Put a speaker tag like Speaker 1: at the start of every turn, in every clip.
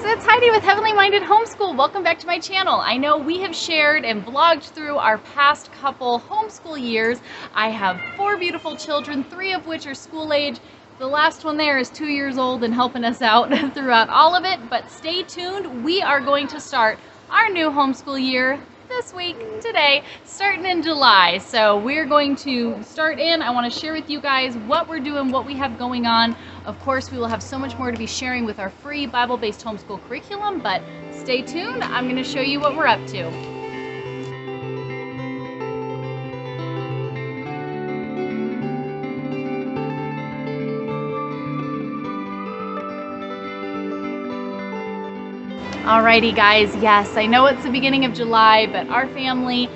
Speaker 1: guys, it's Heidi with Heavenly Minded Homeschool. Welcome back to my channel. I know we have shared and vlogged through our past couple homeschool years. I have 4 beautiful children, 3 of which are school age. The last one there is 2 years old and helping us out throughout all of it, but stay tuned. We are going to start our new homeschool year this week, today, starting in July. So we're going to start in. I want to share with you guys what we're doing, what we have going on. Of course, we will have so much more to be sharing with our free Bible-based homeschool curriculum, but stay tuned. I'm going to show you what we're up to. Alrighty guys, yes, I know it's the beginning of July, but our family,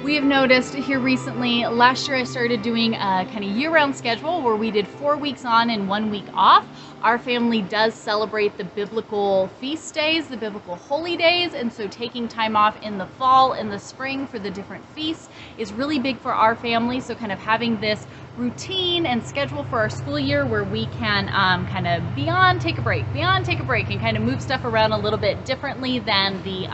Speaker 1: we have noticed here recently, last year I started doing a kind of year-round schedule where we did 4 weeks on and 1 week off. Our family does celebrate the biblical feast days, the biblical holy days, and so taking time off in the fall and the spring for the different feasts is really big for our family. So kind of having this routine and schedule for our school year where we can kind of beyond take a break, and kind of move stuff around a little bit differently than the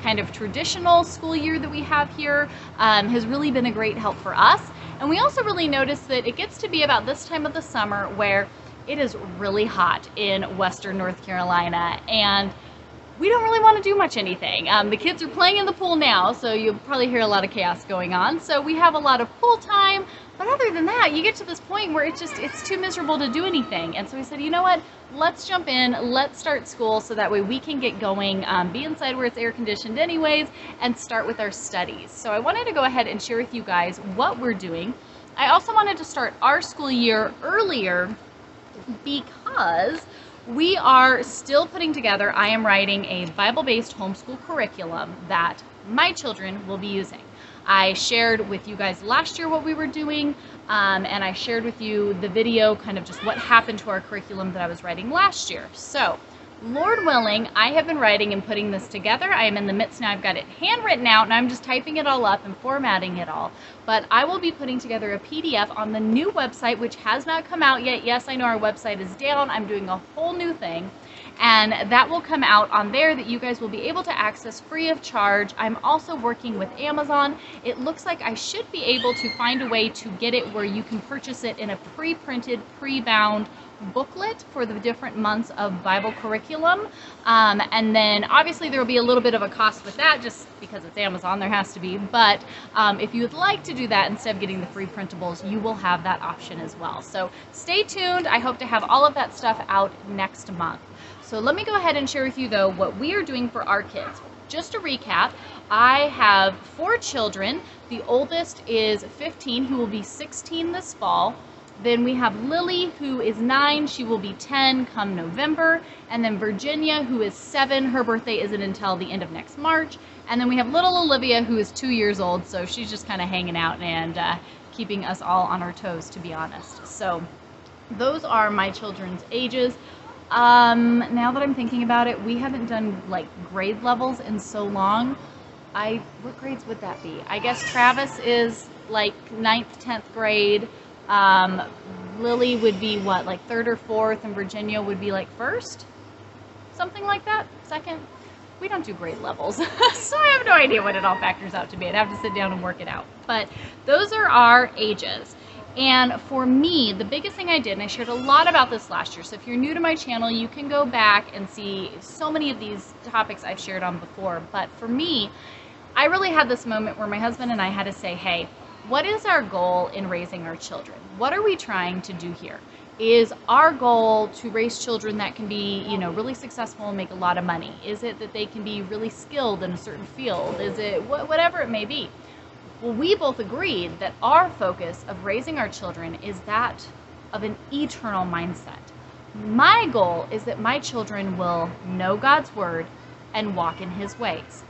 Speaker 1: kind of traditional school year that we have here has really been a great help for us. And we also really noticed that it gets to be about this time of the summer where it is really hot in Western North Carolina, and we don't really want to do much anything. The kids are playing in the pool now, so you'll probably hear a lot of chaos going on. So we have a lot of pool time, but other than that, you get to this point where it's too miserable to do anything. And so we said, you know what, let's jump in, let's start school so that way we can get going, be inside where it's air conditioned anyways, and start with our studies. So I wanted to go ahead and share with you guys what we're doing. I also wanted to start our school year earlier because we are still putting together, I am writing a Bible-based homeschool curriculum that my children will be using. I shared with you guys last year what we were doing, and I shared with you the video, kind of just what happened to our curriculum that I was writing last year. So, Lord willing, I have been writing and putting this together. I am in the midst now. I've got it handwritten out, and I'm just typing it all up and formatting it all. But I will be putting together a PDF on the new website, which has not come out yet. Yes, I know our website is down. I'm doing a whole new thing. And that will come out on there that you guys will be able to access free of charge. I'm also working with Amazon. It looks like I should be able to find a way to get it where you can purchase it in a pre-printed, pre-bound booklet for the different months of Bible curriculum. And then obviously there will be a little bit of a cost with that just because it's Amazon, there has to be. But if you would like to do that instead of getting the free printables, you will have that option as well. So stay tuned. I hope to have all of that stuff out next month. So let me go ahead and share with you though what we are doing for our kids. Just to recap, I have 4 children. The oldest is 15, who will be 16 this fall. Then we have Lily, who is 9. She will be 10 come November. And then Virginia, who is 7. Her birthday isn't until the end of next March. And then we have little Olivia, who is 2 years old. So she's just kind of hanging out and keeping us all on our toes, to be honest. So those are my children's ages. Now that I'm thinking about it, we haven't done like grade levels in so long. What grades would that be? I guess Travis is like 9th, 10th grade. Lily would be what, like 3rd or 4th, and Virginia would be like 1st? Something like that? 2nd? We don't do grade levels, so I have no idea what it all factors out to be. I'd have to sit down and work it out. But those are our ages. And for me, the biggest thing I did, and I shared a lot about this last year, so if you're new to my channel, you can go back and see so many of these topics I've shared on before. But for me, I really had this moment where my husband and I had to say, hey, what is our goal in raising our children? What are we trying to do here? Is our goal to raise children that can be, you know, really successful and make a lot of money? Is it that they can be really skilled in a certain field? Is it whatever it may be? Well, we both agreed that our focus of raising our children is that of an eternal mindset. My goal is that my children will know God's word and walk in his ways.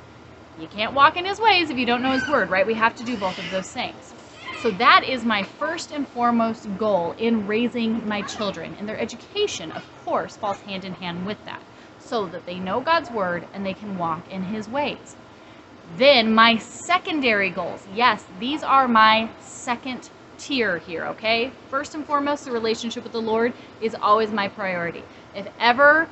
Speaker 1: You can't walk in his ways if you don't know his word, right? We have to do both of those things. So that is my first and foremost goal in raising my children. And their education, of course, falls hand in hand with that, so that they know God's word and they can walk in his ways. Then my secondary goals, yes, these are my second tier here, okay? First and foremost, the relationship with the Lord is always my priority. If ever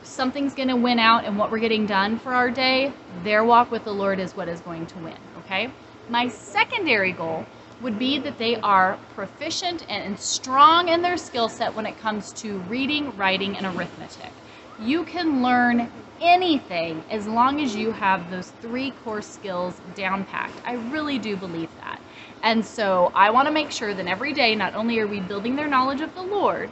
Speaker 1: something's going to win out in what we're getting done for our day, their walk with the Lord is what is going to win, okay? My secondary goal would be that they are proficient and strong in their skill set when it comes to reading, writing, and arithmetic. You can learn anything as long as you have those 3 core skills down packed. I really do believe that. And so I want to make sure that every day, not only are we building their knowledge of the Lord,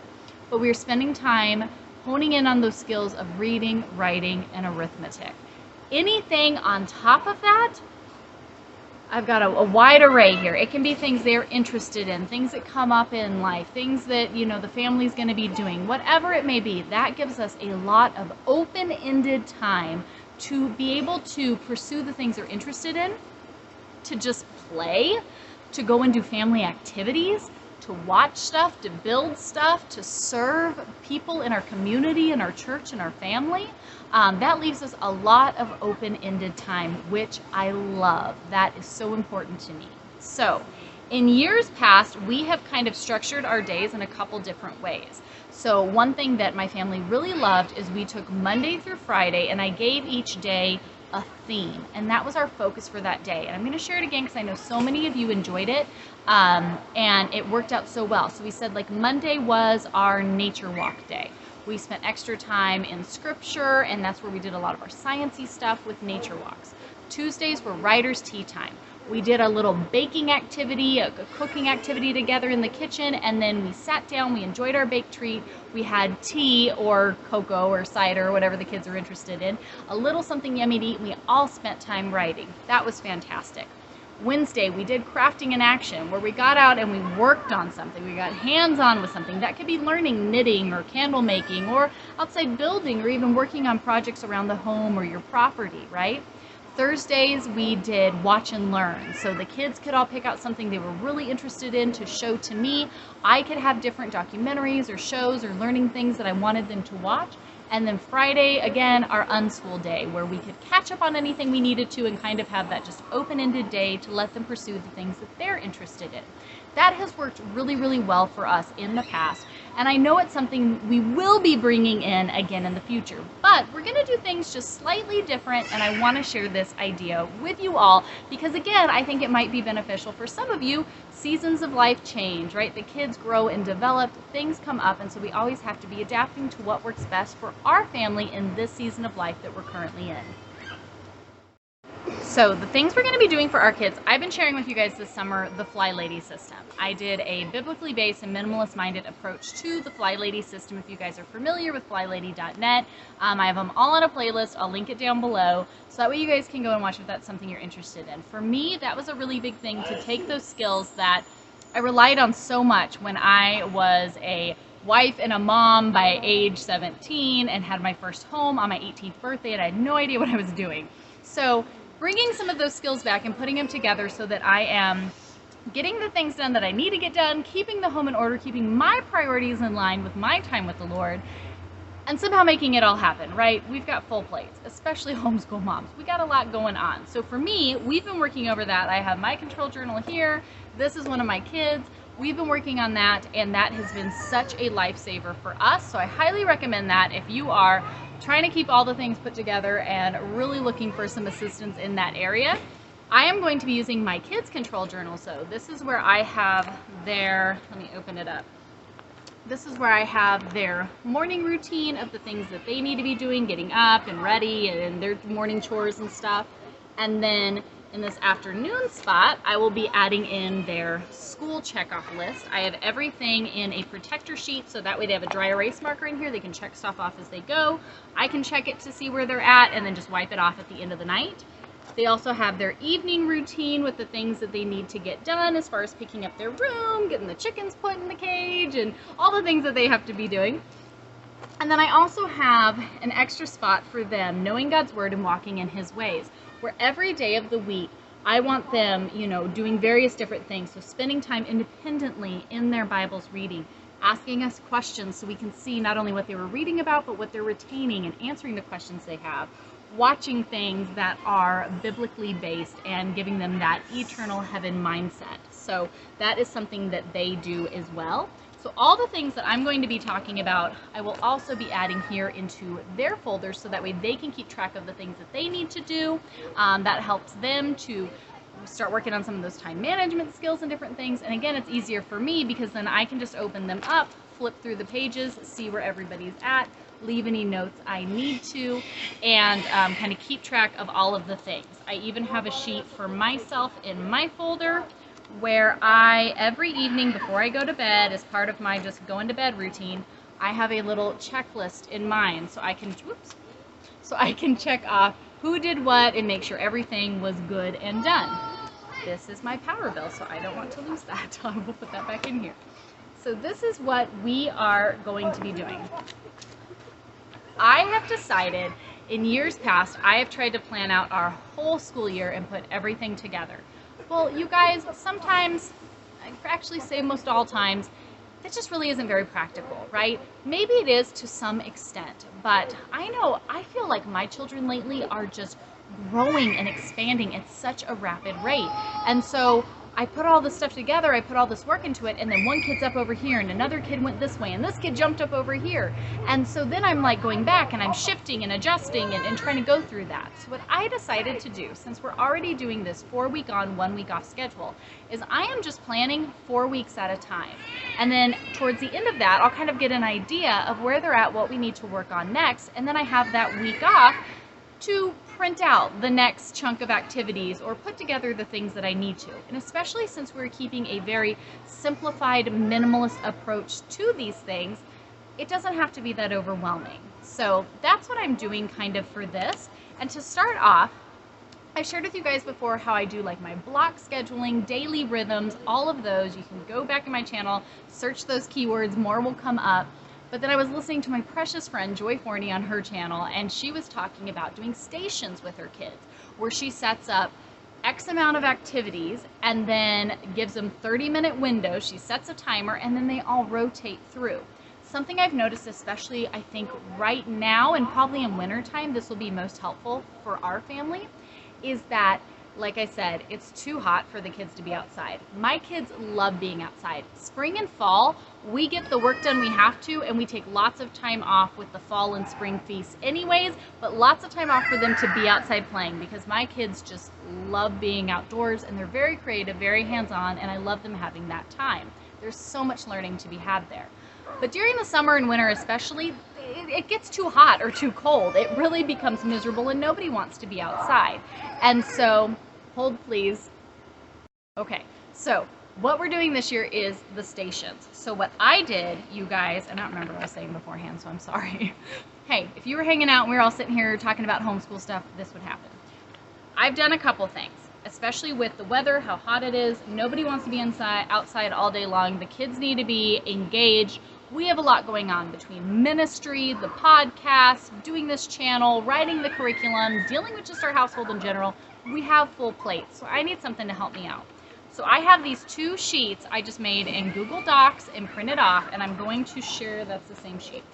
Speaker 1: but we are spending time honing in on those skills of reading, writing, and arithmetic. Anything on top of that, I've got a wide array here. It can be things they're interested in, things that come up in life, things that, you know, the family's going to be doing, whatever it may be. That gives us a lot of open-ended time to be able to pursue the things they're interested in, to just play, to go and do family activities, to watch stuff, to build stuff, to serve people in our community, in our church, in our family. That leaves us a lot of open-ended time, which I love. That is so important to me. So in years past, we have kind of structured our days in a couple different ways. So one thing that my family really loved is we took Monday through Friday and I gave each day a theme, and that was our focus for that day. And I'm going to share it again because I know so many of you enjoyed it, and it worked out so well. So we said, like, Monday was our nature walk day. We spent extra time in scripture, and that's where we did a lot of our sciencey stuff with nature walks. Tuesdays were writer's tea time. We did a little baking activity, a cooking activity together in the kitchen, and then we sat down, we enjoyed our baked treat, we had tea or cocoa or cider or whatever the kids are interested in, a little something yummy to eat, and we all spent time writing. That was fantastic. Wednesday, we did crafting in action, where we got out and we worked on something. We got hands-on with something. That could be learning knitting or candle making or outside building or even working on projects around the home or your property, right? Thursdays, we did watch and learn. So the kids could all pick out something they were really interested in to show to me. I could have different documentaries or shows or learning things that I wanted them to watch. And then Friday, again, our unschool day, where we could catch up on anything we needed to and kind of have that just open-ended day to let them pursue the things that they're interested in. That has worked really, really well for us in the past. And I know it's something we will be bringing in again in the future. But we're going to do things just slightly different, and I want to share this idea with you all because, again, I think it might be beneficial for some of you. Seasons of life change, right? The kids grow and develop, things come up, and so we always have to be adapting to what works best for our family in this season of life that we're currently in. So the things we're going to be doing for our kids, I've been sharing with you guys this summer the Flylady System. I did a biblically based and minimalist-minded approach to the Flylady System. If you guys are familiar with flylady.net, I have them all on a playlist. I'll link it down below, so that way you guys can go and watch if that's something you're interested in. For me, that was a really big thing to take those skills that I relied on so much when I was a wife and a mom by age 17 and had my first home on my 18th birthday, and I had no idea what I was doing. So bringing some of those skills back and putting them together so that I am getting the things done that I need to get done, keeping the home in order, keeping my priorities in line with my time with the Lord, and somehow making it all happen, right? We've got full plates, especially homeschool moms. We got a lot going on. So for me, we've been working over that. I have my control journal here. This is one of my kids. We've been working on that, and that has been such a lifesaver for us. So I highly recommend that if you are trying to keep all the things put together and really looking for some assistance in that area. I am going to be using my kids' control journal. So this is where I have their, let me open it up. This is where I have their morning routine of the things that they need to be doing, getting up and ready and their morning chores and stuff. And then in this afternoon spot, I will be adding in their school checkoff list. I have everything in a protector sheet, so that way they have a dry erase marker in here. They can check stuff off as they go. I can check it to see where they're at and then just wipe it off at the end of the night. They also have their evening routine with the things that they need to get done as far as picking up their room, getting the chickens put in the cage, and all the things that they have to be doing. And then I also have an extra spot for them knowing God's Word and walking in His ways, where every day of the week I want them, doing various different things. So spending time independently in their Bibles reading, asking us questions so we can see not only what they were reading about, but what they're retaining and answering the questions they have, watching things that are biblically based and giving them that eternal heaven mindset. So that is something that they do as well. So So all the things that I'm going to be talking about, I will also be adding here into their folders so that way they can keep track of the things that they need to do. That helps them to start working on some of those time management skills and different things. And again, it's easier for me because then I can just open them up, flip through the pages, see where everybody's at, leave any notes I need to, and kind of keep track of all of the things. I even have a sheet for myself in my folder where I, every evening before I go to bed, as part of my just going to bed routine, I have a little checklist in mine so I can check off who did what and make sure everything was good and done. This is my power bill, so I don't want to lose that. I will put that back in here. So this is what we are going to be doing. I have decided in years past, I have tried to plan out our whole school year and put everything together. Well, you guys, sometimes, I actually say most all times, that just really isn't very practical, right? Maybe it is to some extent, but I know, I feel like my children lately are just growing and expanding at such a rapid rate. And so I put all this stuff together, I put all this work into it, and then one kid's up over here and another kid went this way and this kid jumped up over here. And so then I'm like going back and I'm shifting and adjusting and trying to go through that. So what I decided to do, since we're already doing this 4 week on, 1 week off schedule, is I am just planning 4 weeks at a time. And then towards the end of that, I'll kind of get an idea of where they're at, what we need to work on next, and then I have that week off to print out the next chunk of activities or put together the things that I need to. And especially since we're keeping a very simplified, minimalist approach to these things, it doesn't have to be that overwhelming. So that's what I'm doing kind of for this. And to start off, I shared with you guys before how I do like my block scheduling, daily rhythms, all of those. You can go back in my channel, search those keywords, more will come up. But then I was listening to my precious friend Joy Forney on her channel, and she was talking about doing stations with her kids, where she sets up X amount of activities and then gives them 30-minute windows. She sets a timer, and then they all rotate through. Something I've noticed, especially I think right now and probably in wintertime, this will be most helpful for our family, is that, like I said, it's too hot for the kids to be outside. My kids love being outside. Spring and fall, we get the work done we have to, and we take lots of time off with the fall and spring feasts anyways, but lots of time off for them to be outside playing, because my kids just love being outdoors, and they're very creative, very hands-on, and I love them having that time. There's so much learning to be had there. But during the summer and winter especially, it gets too hot or too cold. It really becomes miserable and nobody wants to be outside. And so, hold please. Okay, so what we're doing this year is the stations. So what I did, you guys, I don't remember what I was saying beforehand, so I'm sorry. Hey, if you were hanging out and we were all sitting here talking about homeschool stuff, this would happen. I've done a couple things, especially with the weather, how hot it is. Nobody wants to be outside all day long. The kids need to be engaged. We have a lot going on between ministry, the podcast, doing this channel, writing the curriculum, dealing with just our household in general. We have full plates, so I need something to help me out. So I have these 2 sheets I just made in Google Docs and printed off, and I'm going to share, that's the same sheet.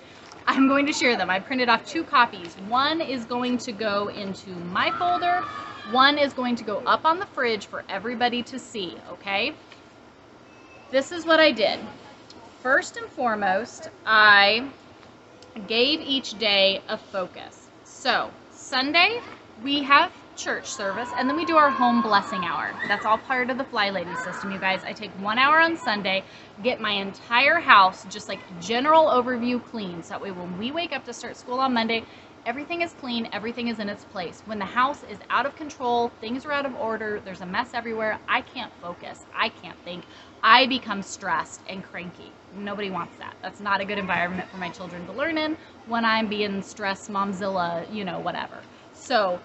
Speaker 1: I'm going to share them. I printed off 2 copies. One is going to go into my folder. One is going to go up on the fridge for everybody to see, okay? This is what I did. First and foremost, I gave each day a focus. So Sunday, we have church service, and then we do our home blessing hour. That's all part of the Flylady System, you guys. I take 1 hour on Sunday, get my entire house just like general overview clean. So that way when we wake up to start school on Monday, everything is clean, everything is in its place. When the house is out of control, things are out of order, there's a mess everywhere, I can't focus, I can't think. I become stressed and cranky. Nobody wants that. That's not a good environment for my children to learn in when I'm being stressed, momzilla, you know, whatever. So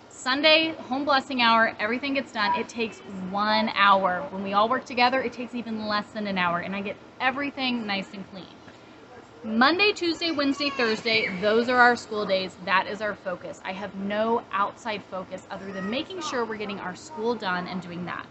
Speaker 1: Sunday, home blessing hour, everything gets done. It takes 1 hour. When we all work together, it takes even less than an hour, and I get everything nice and clean. Monday, Tuesday, Wednesday, Thursday, those are our school days. That is our focus. I have no outside focus other than making sure we're getting our school done and doing that.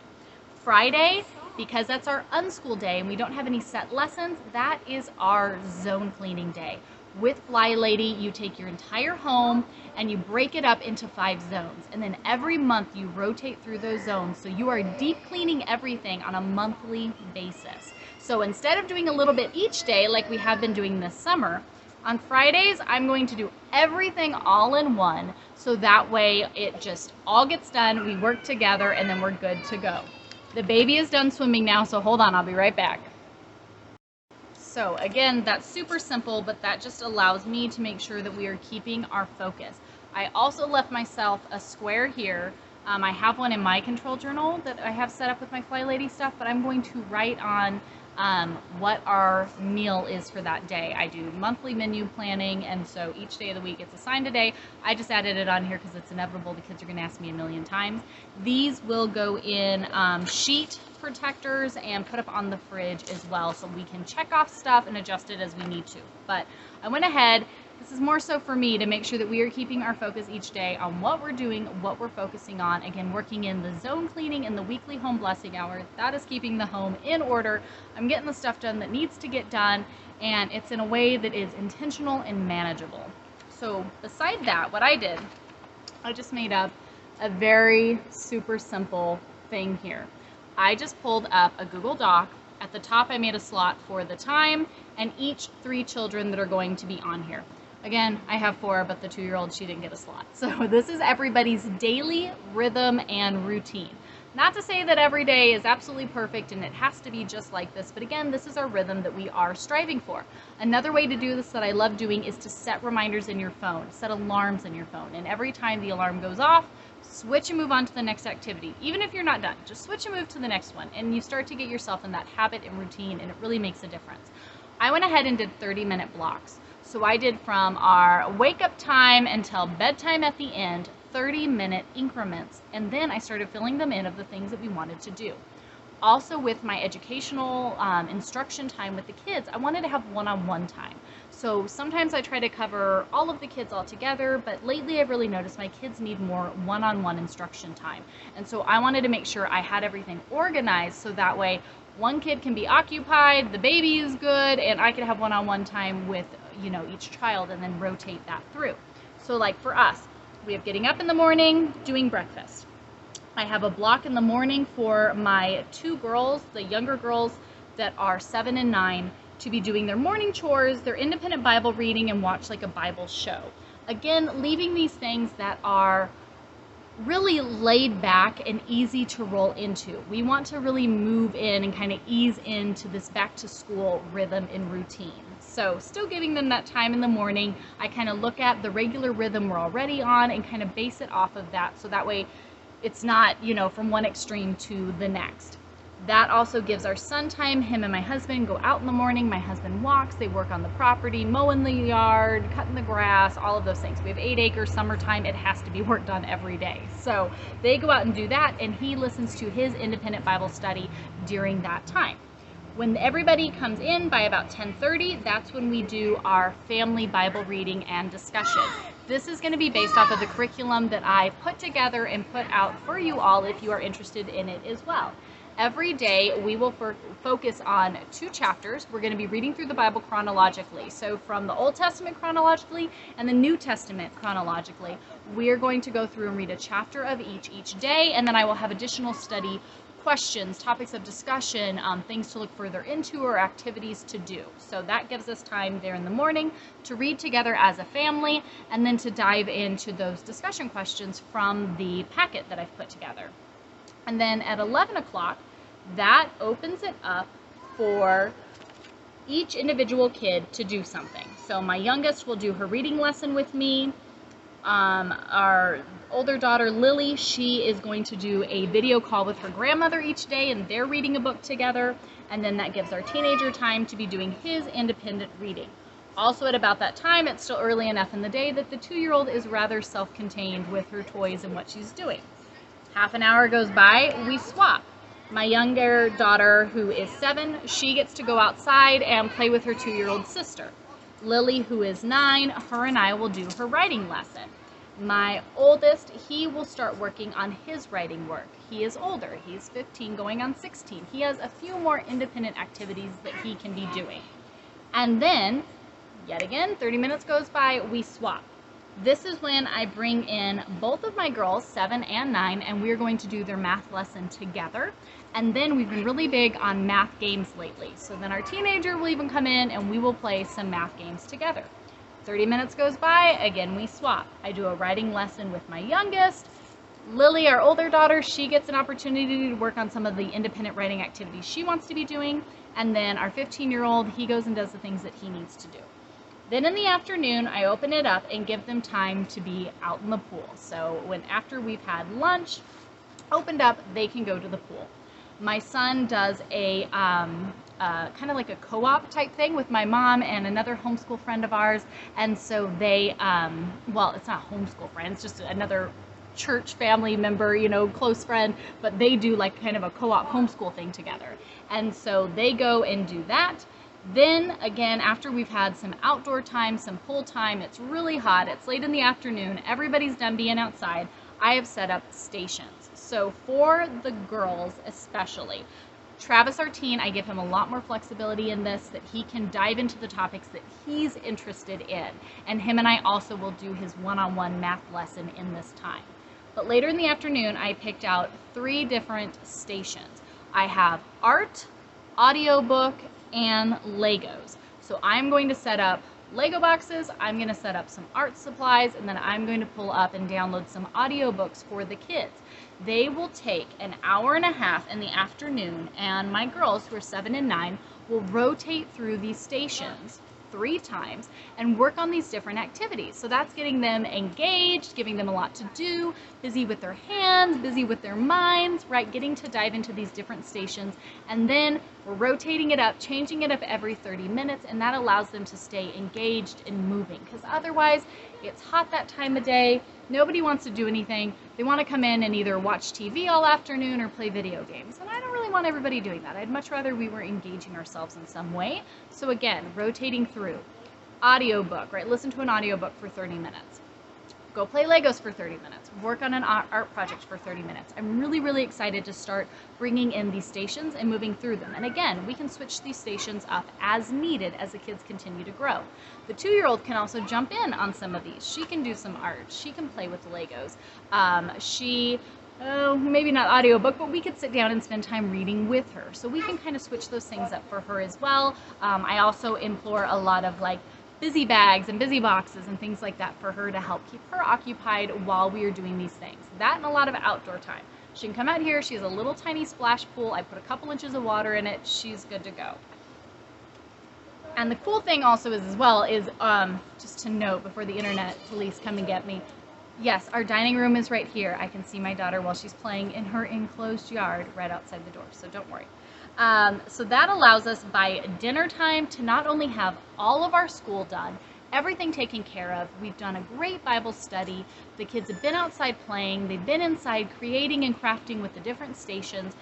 Speaker 1: Friday, because that's our unschool day and we don't have any set lessons, that is our zone cleaning day. With Flylady, you take your entire home and you break it up into 5 zones. And then every month you rotate through those zones. So you are deep cleaning everything on a monthly basis. So instead of doing a little bit each day like we have been doing this summer, on Fridays, I'm going to do everything all in one, so that way it just all gets done, we work together, and then we're good to go. The baby is done swimming now, so hold on, I'll be right back. So again, that's super simple, but that just allows me to make sure that we are keeping our focus. I also left myself a square here. I have one in my control journal that I have set up with my Flylady stuff, but I'm going to write on what our meal is for that day. I do monthly menu planning, and so each day of the week it's assigned a day. I just added it on here because it's inevitable. The kids are going to ask me a million times. These will go in sheet protectors and put up on the fridge as well, so we can check off stuff and adjust it as we need to. But I went ahead. This is more so for me to make sure that we are keeping our focus each day on what we're doing, what we're focusing on. Again, working in the zone cleaning and the weekly home blessing hour. That is keeping the home in order. I'm getting the stuff done that needs to get done, and it's in a way that is intentional and manageable. So beside that, what I did, I just made up a very super simple thing here. I just pulled up a Google Doc. At the top, I made a slot for the time and each 3 children that are going to be on here. Again, I have 4, but the 2-year-old, she didn't get a slot. So this is everybody's daily rhythm and routine. Not to say that every day is absolutely perfect and it has to be just like this, but again, this is our rhythm that we are striving for. Another way to do this that I love doing is to set reminders in your phone, set alarms in your phone, and every time the alarm goes off, switch and move on to the next activity. Even if you're not done, just switch and move to the next one, and you start to get yourself in that habit and routine, and it really makes a difference. I went ahead and did 30-minute blocks. So I did from our wake-up time until bedtime at the end, 30-minute increments, and then I started filling them in of the things that we wanted to do. Also, with my educational instruction time with the kids, I wanted to have one-on-one time. So sometimes I try to cover all of the kids all together, but lately I've really noticed my kids need more one-on-one instruction time. And so I wanted to make sure I had everything organized so that way one kid can be occupied, the baby is good, and I can have one-on-one time with, you know, each child, and then rotate that through. So like for us, we have getting up in the morning, doing breakfast. I have a block in the morning for my 2 girls, the younger girls that are 7 and 9, to be doing their morning chores, their independent Bible reading, and watch like a Bible show. Again, leaving these things that are really laid back and easy to roll into. We want to really move in and kind of ease into this back to school rhythm and routine. So still giving them that time in the morning. I kind of look at the regular rhythm we're already on and kind of base it off of that, so that way it's not, you know, from one extreme to the next. That also gives our son time. Him and my husband go out in the morning. My husband walks, they work on the property, mowing the yard, cutting the grass, all of those things. We have 8 acres, summertime, it has to be worked on every day. So they go out and do that, and he listens to his independent Bible study during that time. When everybody comes in by about 10:30, that's when we do our family Bible reading and discussion. This is going to be based off of the curriculum that I've put together and put out for you all if you are interested in it as well. Every day we will focus on 2 chapters. We're going to be reading through the Bible chronologically. So from the Old Testament chronologically and the New Testament chronologically, we're going to go through and read a chapter of each day, and then I will have additional study questions, topics of discussion, things to look further into, or activities to do. So that gives us time there in the morning to read together as a family, and then to dive into those discussion questions from the packet that I've put together. And then at 11 o'clock, that opens it up for each individual kid to do something. So my youngest will do her reading lesson with me. Our older daughter, Lily, she is going to do a video call with her grandmother each day, and they're reading a book together. And then that gives our teenager time to be doing his independent reading. Also at about that time, it's still early enough in the day that the 2-year-old is rather self-contained with her toys and what she's doing. Half an hour goes by, we swap. My younger daughter, who is 7, she gets to go outside and play with her 2-year-old sister. Lily, who is 9, her and I will do her writing lesson. My oldest, he will start working on his writing work. He is older, he's 15 going on 16. He has a few more independent activities that he can be doing. And then, yet again, 30 minutes goes by, we swap. This is when I bring in both of my girls, 7 and 9, and we're going to do their math lesson together. And then we've been really big on math games lately. So then our teenager will even come in and we will play some math games together. 30 minutes goes by, again we swap. I do a writing lesson with my youngest. Lily, our older daughter, she gets an opportunity to work on some of the independent writing activities she wants to be doing. And then our 15-year-old, he goes and does the things that he needs to do. Then in the afternoon, I open it up and give them time to be out in the pool. So after we've had lunch, opened up, they can go to the pool. My son does a kind of like a co-op type thing with my mom and another homeschool friend of ours. And so they, well, it's not a homeschool friend, it's just another church family member, you know, close friend, but they do like kind of a co-op homeschool thing together. And so they go and do that. Then again, after we've had some outdoor time, some pool time, it's really hot, it's late in the afternoon, everybody's done being outside, I have set up stations. So for the girls especially, Travis, our teen, I give him a lot more flexibility in this, that he can dive into the topics that he's interested in. And him and I also will do his one-on-one math lesson in this time. But later in the afternoon, I picked out 3 different stations. I have art, audiobook, and Legos. So I'm going to set up Lego boxes, I'm going to set up some art supplies, and then I'm going to pull up and download some audiobooks for the kids. They will take an hour and a half in the afternoon, and my girls, who are 7 and 9, will rotate through these stations 3 times and work on these different activities. So that's getting them engaged, giving them a lot to do, busy with their hands, busy with their minds, right? Getting to dive into these different stations. And then we're rotating it up, changing it up every 30 minutes, and that allows them to stay engaged and moving, because otherwise it's hot that time of day. Nobody wants to do anything. They want to come in and either watch TV all afternoon or play video games. And I don't really want everybody doing that. I'd much rather we were engaging ourselves in some way. So again, rotating through. Audiobook, right? Listen to an audiobook for 30 minutes. Go play Legos for 30 minutes. Work on an art project for 30 minutes. I'm really, really excited to start bringing in these stations and moving through them. And again, we can switch these stations up as needed as the kids continue to grow. The 2-year-old can also jump in on some of these. She can do some art. She can play with the Legos. Maybe not audiobook, but we could sit down and spend time reading with her. So we can kind of switch those things up for her as well. I also implore a lot of like busy bags and busy boxes and things like that for her to help keep her occupied while we are doing these things. That and a lot of outdoor time. She can come out here, she has a little tiny splash pool, I put a couple inches of water in it, she's good to go. And the cool thing also is just to note before the internet police come and get me, yes, our dining room is right here. I can see my daughter while she's playing in her enclosed yard right outside the door, so don't worry. So that allows us by dinner time to not only have all of our school done, everything taken care of. We've done a great Bible study. The kids have been outside playing. They've been inside creating and crafting with the different stations.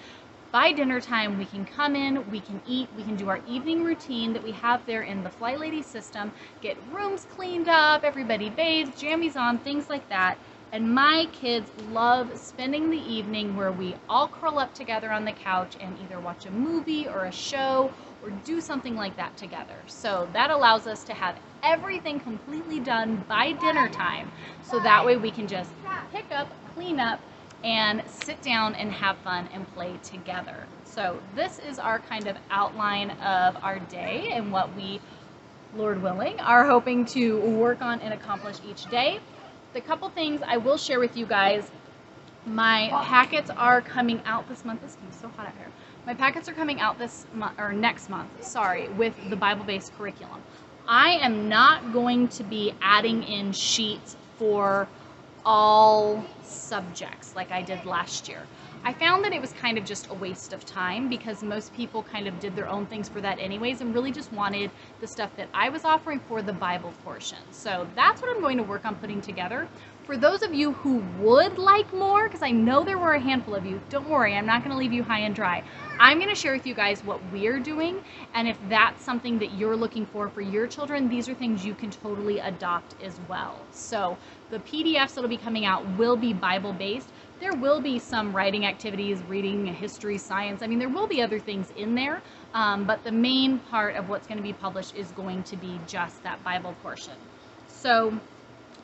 Speaker 1: By dinner time, we can come in, we can eat, we can do our evening routine that we have there in the Flylady System, get rooms cleaned up, everybody bathes, jammies on, things like that. And my kids love spending the evening where we all curl up together on the couch and either watch a movie or a show or do something like that together. So that allows us to have everything completely done by dinner time. So that way we can just pick up, clean up, and sit down and have fun and play together. So this is our kind of outline of our day and what we, Lord willing, are hoping to work on and accomplish each day. The couple things I will share with you guys, my packets are coming out this month. It's so hot out here. My packets are coming out this month, or next month, sorry, with the Bible-based curriculum. I am not going to be adding in sheets for all subjects like I did last year. I found that it was kind of just a waste of time because most people kind of did their own things for that anyways and really just wanted the stuff that I was offering for the Bible portion. So that's what I'm going to work on putting together. For those of you who would like more, because I know there were a handful of you, don't worry, I'm not going to leave you high and dry. I'm going to share with you guys what we're doing, and if that's something that you're looking for your children, these are things you can totally adopt as well. So the PDFs that'll be coming out will be Bible-based. There will be some writing activities, reading, history, science. I mean, there will be other things in there, but the main part of what's going to be published is going to be just that Bible portion. So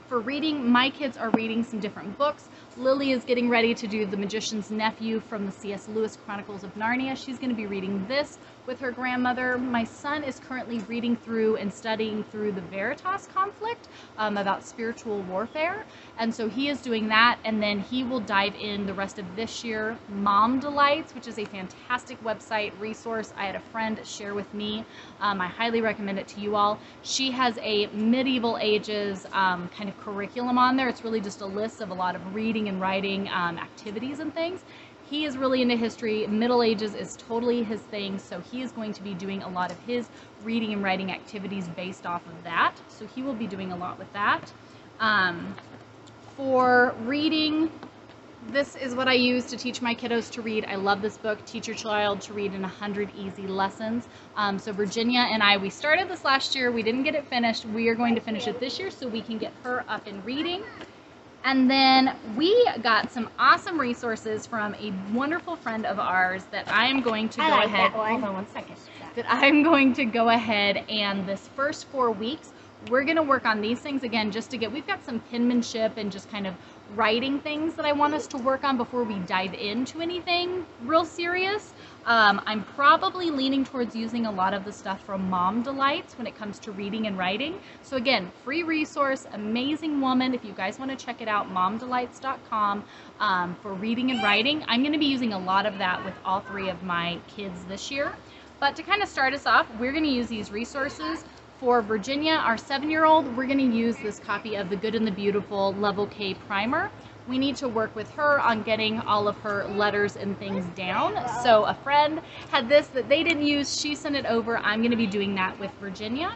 Speaker 1: For reading, my kids are reading some different books. Lily is getting ready to do The Magician's Nephew from the C.S. Lewis Chronicles of Narnia. She's going to be reading this with her grandmother. My son is currently reading through and studying through the Veritas conflict about spiritual warfare. And so he is doing that, and then he will dive in the rest of this year. Mom Delights, which is a fantastic website resource I had a friend share with me. I highly recommend it to you all. She has a medieval ages kind of curriculum on there. It's really just a list of a lot of reading and writing activities and things. He is really into history. Middle Ages is totally his thing, so he is going to be doing a lot of his reading and writing activities based off of that. So he will be doing a lot with that. For reading, this is what I use to teach my kiddos to read. I love this book, Teach Your Child to Read in 100 Easy Lessons. So Virginia and I, we started this last year. We didn't get it finished. We are going to finish it this year so we can get her up in reading. And then we got some awesome resources from a wonderful friend of ours that I am going to go ahead.
Speaker 2: Hold on 1 second.
Speaker 1: That I'm going to go ahead and this first 4 weeks, we're going to work on these things again just to get, we've got some penmanship and just kind of writing things that I want us to work on before we dive into anything real serious. I'm probably leaning towards using a lot of the stuff from Mom Delights when it comes to reading and writing. So again, free resource, amazing woman. If you guys want to check it out, momdelights.com for reading and writing. I'm going to be using a lot of that with all 3 of my kids this year. But to kind of start us off, we're going to use these resources. For Virginia, our 7-year-old, we're going to use this copy of The Good and the Beautiful Level K Primer. We need to work with her on getting all of her letters and things down. So a friend had this that they didn't use. She sent it over. I'm going to be doing that with Virginia.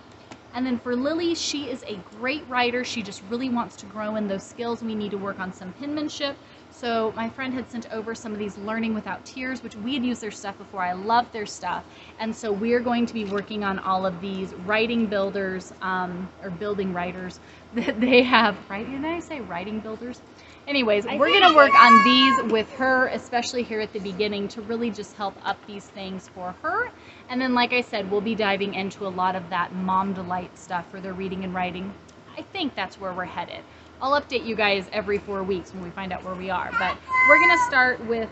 Speaker 1: And then for Lily, she is a great writer. She just really wants to grow in those skills. We need to work on some penmanship. So my friend had sent over some of these Learning Without Tears, which we had used their stuff before. I love their stuff. And so we're going to be working on all of these writing builders, or building writers that they have, right? Did I say writing builders? Anyways, we're going to work on these with her, especially here at the beginning, to really just help up these things for her. And then, like I said, we'll be diving into a lot of that Mom Delight stuff for their reading and writing. I think that's where we're headed. I'll update you guys every 4 weeks when we find out where we are. But we're going to start with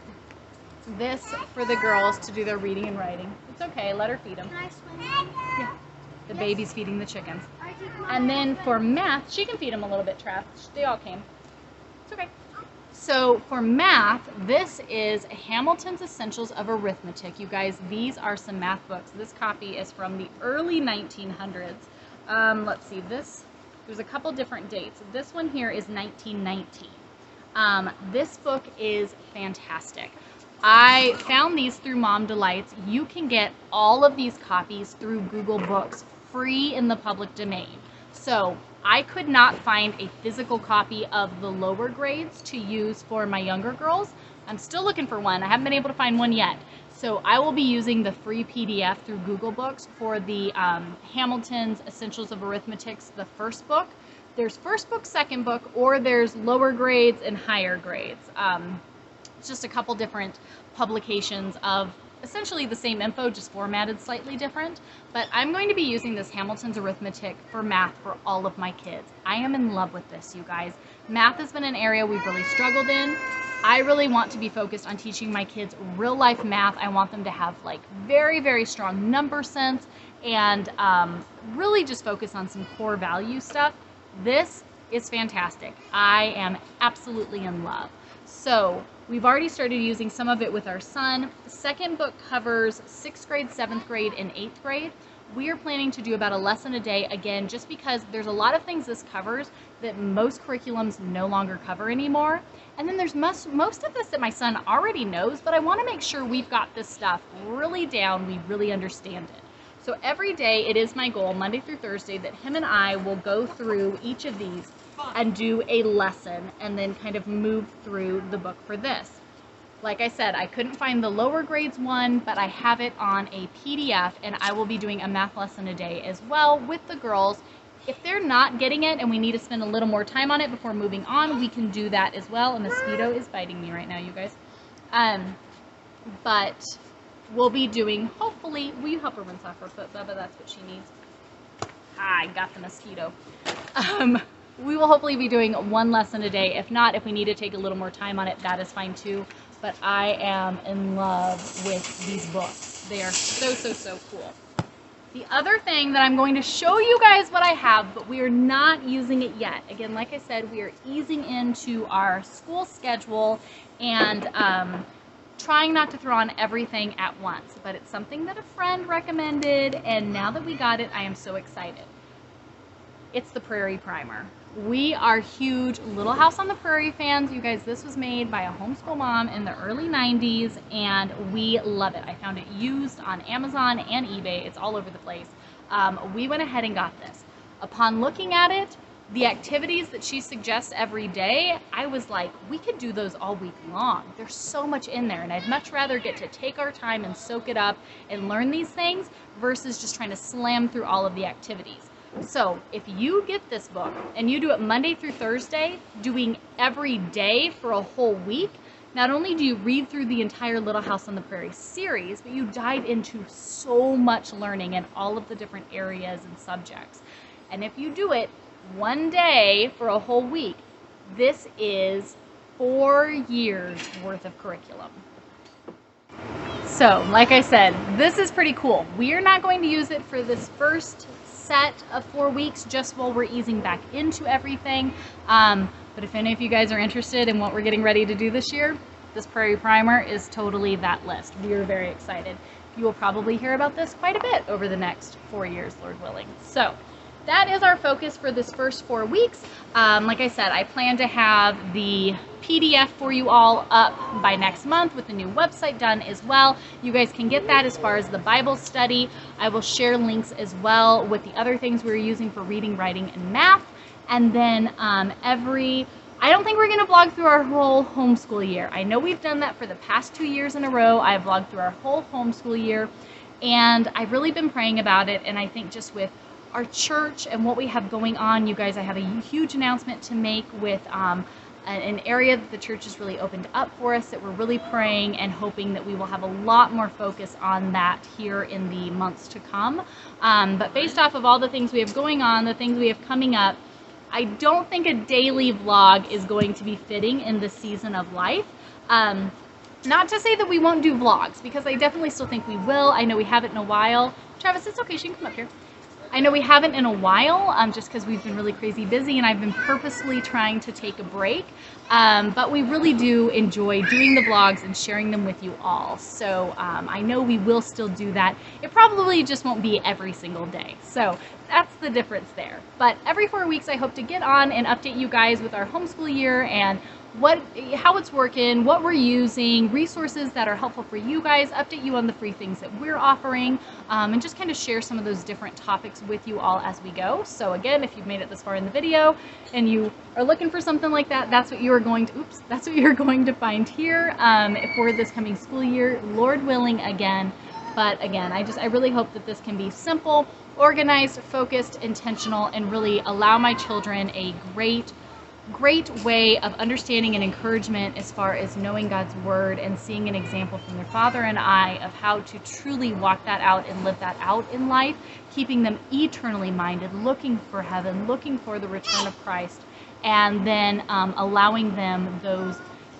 Speaker 1: this for the girls to do their reading and writing. It's okay. Let her feed them. Yeah. The baby's feeding the chickens. And then for math, she can feed them a little bit, Trav. They all came. It's okay. So for math, this is Hamilton's Essentials of Arithmetic. You guys, these are some math books. This copy is from the early 1900s. Let's see, there's a couple different dates. This one here is 1919. This book is fantastic. I found these through Mom Delights. You can get all of these copies through Google Books free in the public domain. So I could not find a physical copy of the lower grades to use for my younger girls. I'm still looking for one. I haven't been able to find one yet. So I will be using the free PDF through Google Books for the Hamilton's Essentials of Arithmetic, the first book. There's first book, second book, or there's lower grades and higher grades. It's just a couple different publications of essentially the same info, just formatted slightly different. But I'm going to be using this Hamilton's Arithmetic for math for all of my kids. I am in love with this, you guys. Math has been an area we've really struggled in. I really want to be focused on teaching my kids real life math. I want them to have like very, very strong number sense and really just focus on some core value stuff. This is fantastic. I am absolutely in love. So we've already started using some of it with our son. The second book covers 6th grade, 7th grade, and 8th grade. We are planning to do about a lesson a day, again, just because there's a lot of things this covers that most curriculums no longer cover anymore. And then there's most of this that my son already knows, but I want to make sure we've got this stuff really down, we really understand it. So every day it is my goal, Monday through Thursday, that him and I will go through each of these and do a lesson and then kind of move through the book for this. Like I said, I couldn't find the lower grades one, but I have it on a PDF, and I will be doing a math lesson a day as well with the girls. If they're not getting it and we need to spend a little more time on it before moving on, we can do that as well. A mosquito is biting me right now, you guys. But we'll be doing, hopefully, will you help her rinse off her foot, Bubba? That's what she needs. I got the mosquito. we will hopefully be doing one lesson a day. If not, if we need to take a little more time on it, that is fine too. But I am in love with these books. They are so, so, so cool. The other thing that I'm going to show you guys what I have, but we are not using it yet. Again, like I said, we are easing into our school schedule and trying not to throw on everything at once. But it's something that a friend recommended, and now that we got it, I am so excited. It's the Prairie Primer. We are huge Little House on the Prairie fans. You guys, this was made by a homeschool mom in the early 90s, and we love it. I found it used on Amazon and eBay. It's all over the place. We went ahead and got this. Upon looking at it, the activities that she suggests every day, I was like, we could do those all week long. There's so much in there, and I'd much rather get to take our time and soak it up and learn these things versus just trying to slam through all of the activities. So if you get this book and you do it Monday through Thursday, doing every day for a whole week, not only do you read through the entire Little House on the Prairie series, but you dive into so much learning in all of the different areas and subjects. And if you do it one day for a whole week, this is 4 years worth of curriculum. So, like I said, this is pretty cool. We are not going to use it for this first set of 4 weeks just while we're easing back into everything. But if any of you guys are interested in what we're getting ready to do this year, this Prairie Primer is totally that list. We are very excited. You will probably hear about this quite a bit over the next 4 years, Lord willing. So that is our focus for this first 4 weeks. Like I said, I plan to have the PDF for you all up by next month with the new website done as well. You guys can get that as far as the Bible study. I will share links as well with the other things we're using for reading, writing, and math. And then I don't think we're going to vlog through our whole homeschool year. I know we've done that for the past 2 years in a row. I've vlogged through our whole homeschool year, and I've really been praying about it. And I think just with our church and what we have going on, you guys, I have a huge announcement to make with an area that the church has really opened up for us that we're really praying and hoping that we will have a lot more focus on that here in the months to come. But based off of all the things we have going on, the things we have coming up, I don't think a daily vlog is going to be fitting in this season of life. Not to say that we won't do vlogs, because I definitely still think we will. I know we haven't in a while. Travis, it's okay, she can come up here. I know we haven't in a while, just because we've been really crazy busy and I've been purposely trying to take a break. But we really do enjoy doing the vlogs and sharing them with you all. So I know we will still do that. It probably just won't be every single day. So that's the difference there. But every 4 weeks I hope to get on and update you guys with our homeschool year and how it's working, what we're using, resources that are helpful for you guys, update you on the free things that we're offering, and just kind of share some of those different topics with you all as we go. So again, if you've made it this far in the video and you are looking for something like that, that's what you are going to find here for this coming school year, Lord willing again. But again, I really hope that this can be simple, organized, focused, intentional, and really allow my children a great way of understanding and encouragement as far as knowing God's word and seeing an example from their father and I of how to truly walk that out and live that out in life, keeping them eternally minded, looking for heaven, looking for the return of Christ, and then allowing them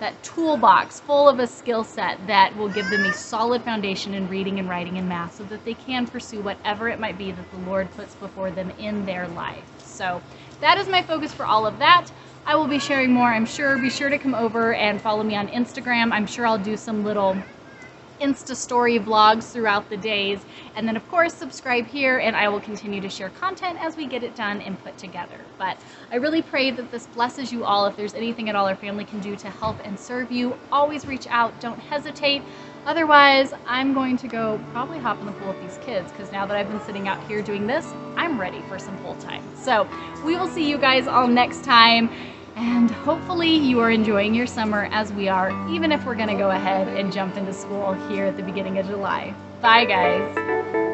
Speaker 1: that toolbox full of a skill set that will give them a solid foundation in reading and writing and math so that they can pursue whatever it might be that the Lord puts before them in their life. So that is my focus for all of that. I will be sharing more, I'm sure. Be sure to come over and follow me on Instagram. I'm sure I'll do some little Insta story vlogs throughout the days. And then of course, subscribe here and I will continue to share content as we get it done and put together. But I really pray that this blesses you all. If there's anything at all our family can do to help and serve you, always reach out, don't hesitate. Otherwise, I'm going to go probably hop in the pool with these kids, because now that I've been sitting out here doing this, I'm ready for some pool time. So we will see you guys all next time. And hopefully you are enjoying your summer as we are, even if we're going to go ahead and jump into school here at the beginning of July. Bye, guys.